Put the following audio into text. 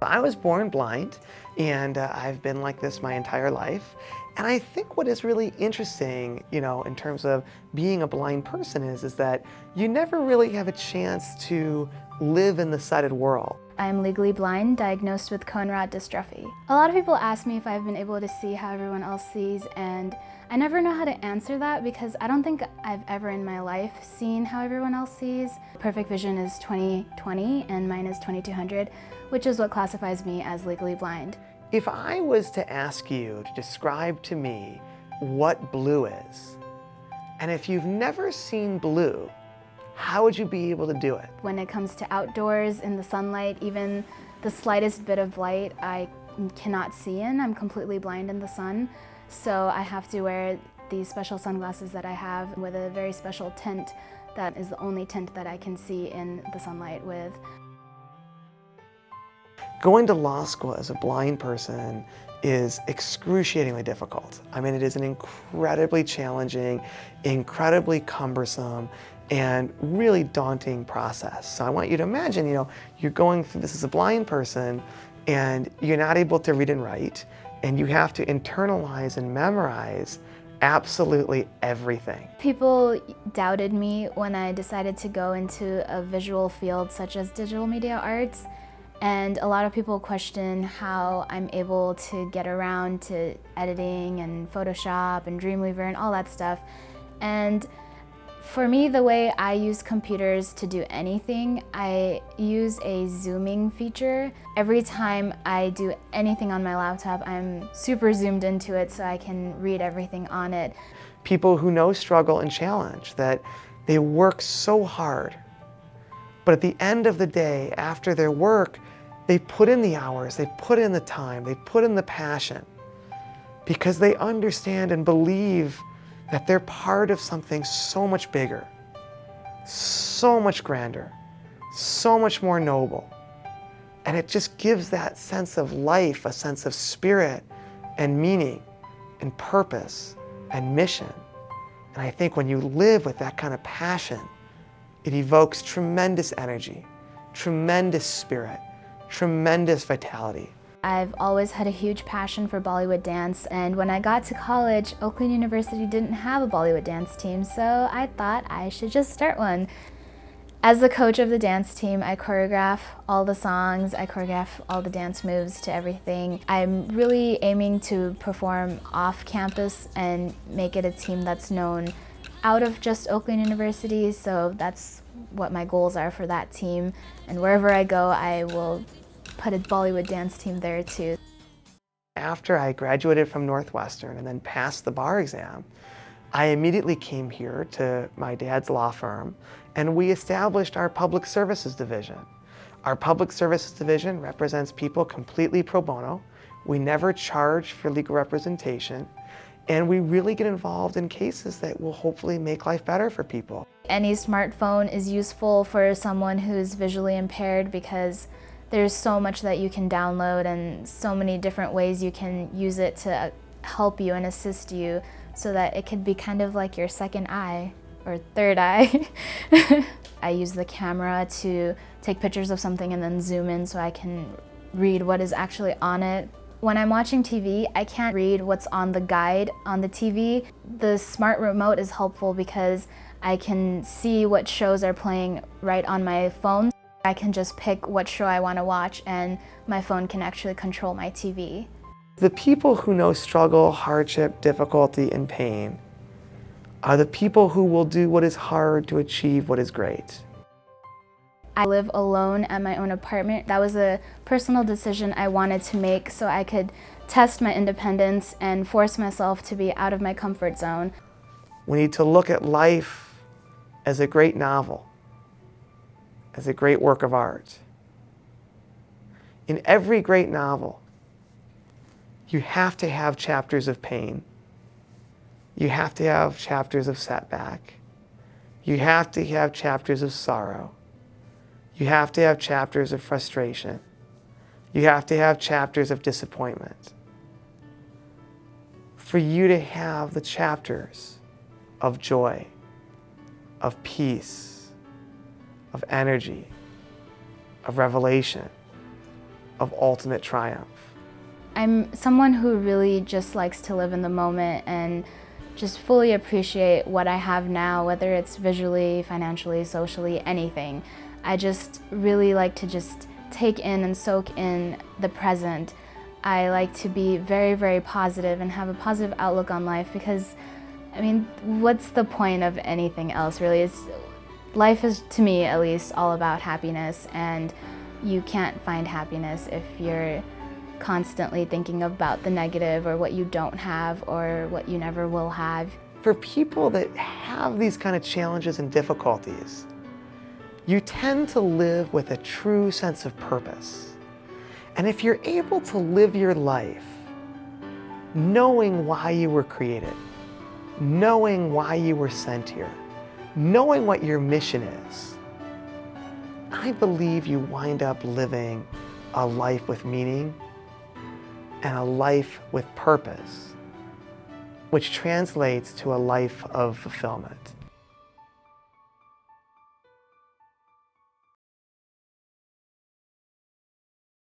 I was born blind, and I've been like this my entire life. And I think what is really interesting, in terms of being a blind person is that you never really have a chance to live in the sighted world. I'm legally blind, diagnosed with cone-rod dystrophy. A lot of people ask me if I've been able to see how everyone else sees, and I never know how to answer that because I don't think I've ever in my life seen how everyone else sees. Perfect vision is 20/20 and mine is 2200, which is what classifies me as legally blind. If I was to ask you to describe to me what blue is, and if you've never seen blue, how would you be able to do it? When it comes to outdoors, in the sunlight, even the slightest bit of light I cannot see in. I'm completely blind in the sun, so I have to wear these special sunglasses that I have with a very special tint that is the only tint that I can see in the sunlight with. Going to law school as a blind person is excruciatingly difficult. I mean, it is an incredibly challenging, incredibly cumbersome, and really daunting process. So I want you to imagine, you're going through this as a blind person, and you're not able to read and write, and you have to internalize and memorize absolutely everything. People doubted me when I decided to go into a visual field such as digital media arts. And a lot of people question how I'm able to get around to editing and Photoshop and Dreamweaver and all that stuff. And for me, the way I use computers to do anything, I use a zooming feature. Every time I do anything on my laptop, I'm super zoomed into it so I can read everything on it. People who know struggle and challenge, that they work so hard, but at the end of the day, after their work, they put in the hours, they put in the time, they put in the passion, because they understand and believe that they're part of something so much bigger, so much grander, so much more noble. And it just gives that sense of life, a sense of spirit and meaning and purpose and mission. And I think when you live with that kind of passion, it evokes tremendous energy, tremendous spirit, tremendous vitality. I've always had a huge passion for Bollywood dance, and when I got to college, Oakland University didn't have a Bollywood dance team, so I thought I should just start one. As the coach of the dance team, I choreograph all the songs, I choreograph all the dance moves to everything. I'm really aiming to perform off campus and make it a team that's known out of just Oakland University, so that's what my goals are for that team. And wherever I go, I will put a Bollywood dance team there too. After I graduated from Northwestern and then passed the bar exam, I immediately came here to my dad's law firm, and we established our public services division. Our public services division represents people completely pro bono. We never charge for legal representation, and we really get involved in cases that will hopefully make life better for people. Any smartphone is useful for someone who's visually impaired because there's so much that you can download and so many different ways you can use it to help you and assist you so that it could be kind of like your second eye or third eye. I use the camera to take pictures of something and then zoom in so I can read what is actually on it. When I'm watching TV, I can't read what's on the guide on the TV. The smart remote is helpful because I can see what shows are playing right on my phone. I can just pick what show I want to watch, and my phone can actually control my TV. The people who know struggle, hardship, difficulty, and pain are the people who will do what is hard to achieve what is great. I live alone at my own apartment. That was a personal decision I wanted to make so I could test my independence and force myself to be out of my comfort zone. We need to look at life as a great novel, as a great work of art. In every great novel, you have to have chapters of pain. You have to have chapters of setback. You have to have chapters of sorrow. You have to have chapters of frustration. You have to have chapters of disappointment. For you to have the chapters of joy, of peace, of energy, of revelation, of ultimate triumph? I'm someone who really just likes to live in the moment and just fully appreciate what I have now, whether it's visually, financially, socially, anything. I just really like to just take in and soak in the present. I like to be very, very positive and have a positive outlook on life because, I mean, what's the point of anything else really? Life is, to me at least, all about happiness, and you can't find happiness if you're constantly thinking about the negative or what you don't have or what you never will have. For people that have these kind of challenges and difficulties, you tend to live with a true sense of purpose. And if you're able to live your life knowing why you were created, knowing why you were sent here, knowing what your mission is, I believe you wind up living a life with meaning and a life with purpose, which translates to a life of fulfillment.